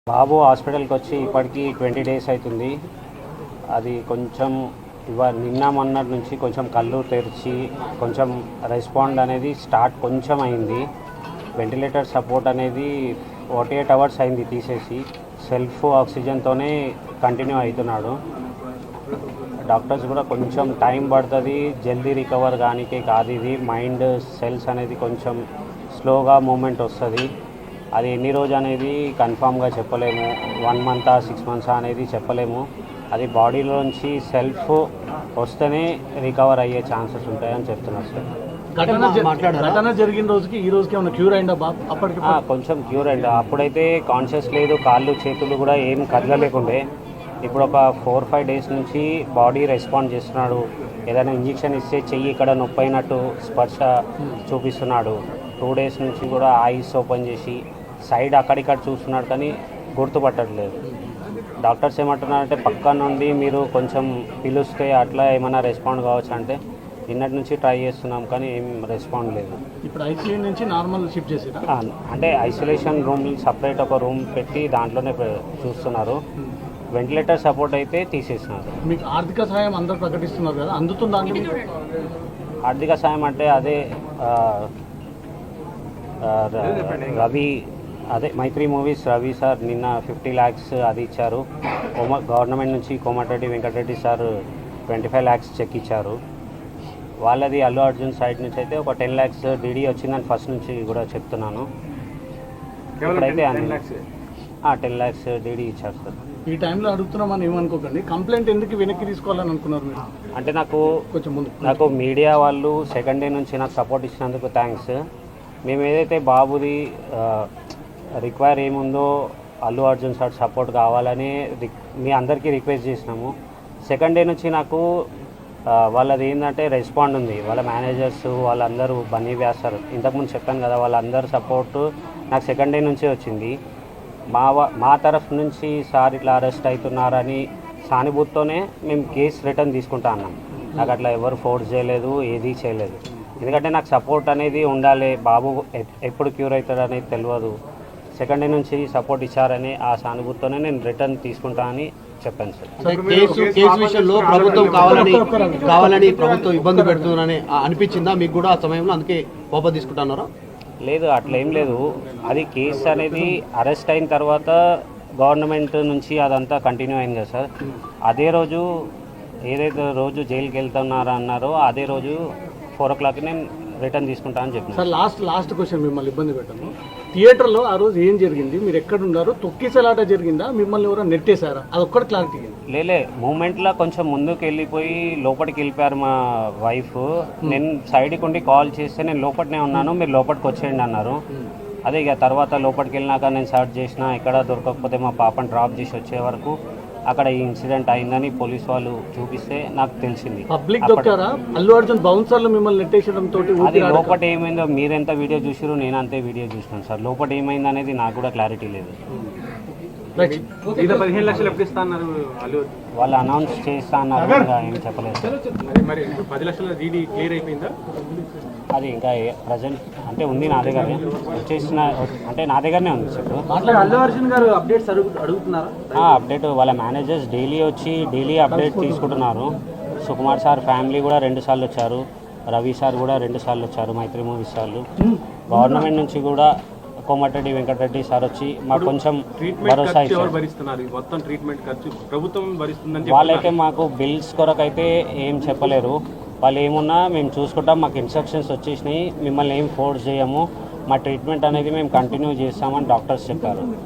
బాబు హాస్పిటల్కి వచ్చి ఇప్పటికి 20 డేస్ అవుతుంది. అది కొంచెం నిన్న మొన్నటి నుంచి కొంచెం కళ్ళు తెరిచి కొంచెం రెస్పాండ్ అనేది స్టార్ట్ కొంచెం అయింది. వెంటిలేటర్ సపోర్ట్ అనేది 48 అవర్స్ అయింది తీసేసి, సెల్ఫ్ ఆక్సిజన్తోనే కంటిన్యూ అవుతున్నాడు. డాక్టర్స్ కూడా కొంచెం టైం పడుతుంది, జల్దీ రికవర్ కానికే కాదు, ఇది మైండ్ సెల్స్ అనేది కొంచెం స్లోగా మూమెంట్ వస్తుంది. అది ఎన్ని రోజు అనేది కన్ఫామ్గా చెప్పలేము, 1 మంత్ 6 మంత్స్ అనేది చెప్పలేము. అది బాడీలోంచి సెల్ఫ్ వస్తేనే రికవర్ అయ్యే ఛాన్సెస్ ఉంటాయని చెప్తున్నారు సార్. ఘటన జరిగిన రోజుకి ఈ రోజుకి ఏమైనా క్యూర్ అయిందా బాబు? అప్పటికి కొంచెం క్యూర్ అయింది. అప్పుడైతే కాన్షియస్ లేదు, కాళ్ళు చేతులు కూడా ఏం కదలలేకుండే. ఇప్పుడు ఒక 4-5 డేస్ నుంచి బాడీ రెస్పాండ్ చేస్తున్నాడు. ఏదైనా ఇంజెక్షన్ ఇస్తే చెయ్యి ఇక్కడ నొప్పి అయినట్టు స్పర్శ చూపిస్తున్నాడు. 2 డేస్ నుంచి కూడా ఐస్ ఓపెన్ చేసి సైడ్ అక్కడిక్కడ చూస్తున్నాడు, కానీ గుర్తుపట్టట్లేదు. డాక్టర్స్ ఏమంటున్నారంటే పక్క నుండి మీరు కొంచెం పిలుస్తే అట్లా ఏమైనా రెస్పాండ్ కావచ్చు అంటే, నిన్నటి నుంచి ట్రై చేస్తున్నాం కానీ ఏం రెస్పాండ్ లేదు. ఇప్పుడు ఐసీయూ నుంచి నార్మల్ షిఫ్ట్ చేసారా? అంటే ఐసోలేషన్ రూమ్ సపరేట్ ఒక రూమ్ పెట్టి దాంట్లోనే చూస్తున్నారు. వెంటిలేటర్ సపోర్ట్ అయితే తీసేస్తున్నారు. మీకు ఆర్థిక సహాయం అందరూ ప్రకటిస్తున్నారు కదా, అందుతుందా? ఆర్థిక సాయం అంటే అదే రవి, అదే మైత్రి మూవీస్ రవి సార్ నిన్న 50 lakhs అది ఇచ్చారు. గవర్నమెంట్ నుంచి Komatireddy Venkatareddy sir 25 lakhs cheque ఇచ్చారు. వాళ్ళది అల్లు అర్జున్ సైడ్ నుంచి అయితే ఒక 10 lakhs డీడీ వచ్చిందని ఫస్ట్ నుంచి కూడా చెప్తున్నాను. ఇప్పుడైతే 10 lakhs డీడీ ఇచ్చారు సార్. ఈ టైంలో అడుగుతున్నామని ఏమనుకోకండి, కంప్లైంట్ ఎందుకు వెనక్కి తీసుకోవాలని అనుకున్నారు మీరు? అంటే నాకు మీడియా వాళ్ళు సెకండ్ డే నుంచి నాకు సపోర్ట్ ఇచ్చినందుకు థ్యాంక్స్. మేము ఏదైతే బాబుది రిక్వైర్ ఏముందో అల్లు అర్జున్ సార్ సపోర్ట్ కావాలని మీ అందరికీ రిక్వెస్ట్ చేసినాము. సెకండ్ డే నుంచి నాకు వాళ్ళది ఏంటంటే రెస్పాండ్ ఉంది. వాళ్ళ మేనేజర్స్ వాళ్ళందరూ బన్నీ వ్యాసారు, ఇంతకుముందు చెప్పాను కదా, వాళ్ళందరూ సపోర్టు నాకు సెకండ్ డే నుంచే వచ్చింది. మా తరఫు నుంచి సార్ ఇట్లా అరెస్ట్ అవుతున్నారని సానుభూతితోనే మేము కేసు రిటర్న్ తీసుకుంటా అన్నాం. నాకు అట్లా ఎవరు ఫోర్స్ చేయలేదు, ఏదీ చేయలేదు. ఎందుకంటే నాకు సపోర్ట్ అనేది ఉండాలి, బాబు ఎప్పుడు క్యూర్ అవుతాడు అనేది తెలియదు. సెకండ్ డే నుంచి సపోర్ట్ ఇచ్చారని ఆ సానుభూతితోనే నేను రిటర్న్ తీసుకుంటా అని చెప్పాను సార్. కేసు విషయంలో ప్రభుత్వం కావాలని ప్రభుత్వం ఇబ్బంది పెడుతుందని అనిపించిందా మీకు కూడా ఆ సమయంలో, అందుకే వాపస్ తీసుకుంటున్నారా? లేదు, అట్లా ఏం లేదు. అది కేసు అనేది అరెస్ట్ అయిన తర్వాత గవర్నమెంట్ నుంచి అదంతా కంటిన్యూ అయింది కదా సార్. అదే రోజు ఏదైతే రోజు జైలుకి వెళ్తున్నారా అన్నారో అదే రోజు 4 o'clock నేను రిటర్న్ తీసుకుంటా అని చెప్పాను సార్. లాస్ట్ క్వశ్చన్, మిమ్మల్ని ఇబ్బంది పెట్టాము. థియేటర్లో ఆ రోజు ఏం జరిగింది? మీరు ఎక్కడున్నారు? తొక్కిసలాట జరిగిందా? మిమ్మల్ని ఎవరో నెట్టేశారా? అదొక్కటి క్లారిటీ. లేలే, మూమెంట్లో కొంచెం ముందుకు వెళ్ళిపోయి లోపలికి వెళ్ళిపోయారు మా వైఫ్. నేను సైడ్కి ఉండి కాల్ చేస్తే నేను లోపలనే ఉన్నాను, మీరు లోపలికి వచ్చేయండి అన్నారు. అదే ఇక తర్వాత లోపలికి వెళ్ళినాక నేను సర్చ్ చేసిన, ఎక్కడ దొరకకపోతే మా పాపని డ్రాప్ చేసి వచ్చే వరకు అక్కడ ఈ ఇన్సిడెంట్ అయిందని పోలీస్ వాళ్ళు చూపిస్తే నాకు తెలిసింది. పబ్లిక్ దొక్కారా? అల్లు అర్జున్ బౌన్సర్లు మిమ్మల్ని నెట్టేయడం తోటి అది లోపల ఏమైందో మీరెంత వీడియో చూసారు, నేను అంతే వీడియో చూసినాను సార్. లోపల ఏమైంది అనేది నాకు కూడా క్లారిటీ లేదు. 15 లక్షలు ఎప్పుడు ఇస్తా అన్నారు వాళ్ళు అనౌన్స్ చేస్తా అన్నారు, ఏం చెప్పలేదు సార్. 10 లక్షల డీడీ క్లియర్ అయిపోయిందా? అది ఇంకా ప్రజెంట్ అంటే ఉంది నా దగ్గర, వచ్చేసిన అంటే నా దగ్గరనే ఉంది సార్. అల్లు అర్జున్ గారు అప్డేట్స్ అడుగుతున్నారా? అప్డేట్ వాళ్ళ మేనేజర్స్ డైలీ వచ్చి డైలీ అప్డేట్ తీసుకుంటున్నారు. సుకుమార్ సార్ ఫ్యామిలీ కూడా 2 సార్లు వచ్చారు, రవి సార్ కూడా 2 సార్లు వచ్చారు, మైత్రి మూవీస్ వాళ్ళు. గవర్నమెంట్ నుంచి కూడా కోమటిరెడ్డి వెంకటరెడ్డి సార్ వచ్చి మాకు కొంచెం భరోసా ఇచ్చారు. వాళ్ళైతే మాకు బిల్స్ కొరకైతే ఏం చెప్పలేరు. వాళ్ళు ఏమున్నా మేము చూసుకుంటాం, మాకు ఇన్స్ట్రక్షన్స్ వచ్చేసినాయి, మిమ్మల్ని ఏం ఫోర్స్ చేయము, మా ట్రీట్మెంట్ అనేది మేము కంటిన్యూ చేస్తామని డాక్టర్స్ చెప్పారు.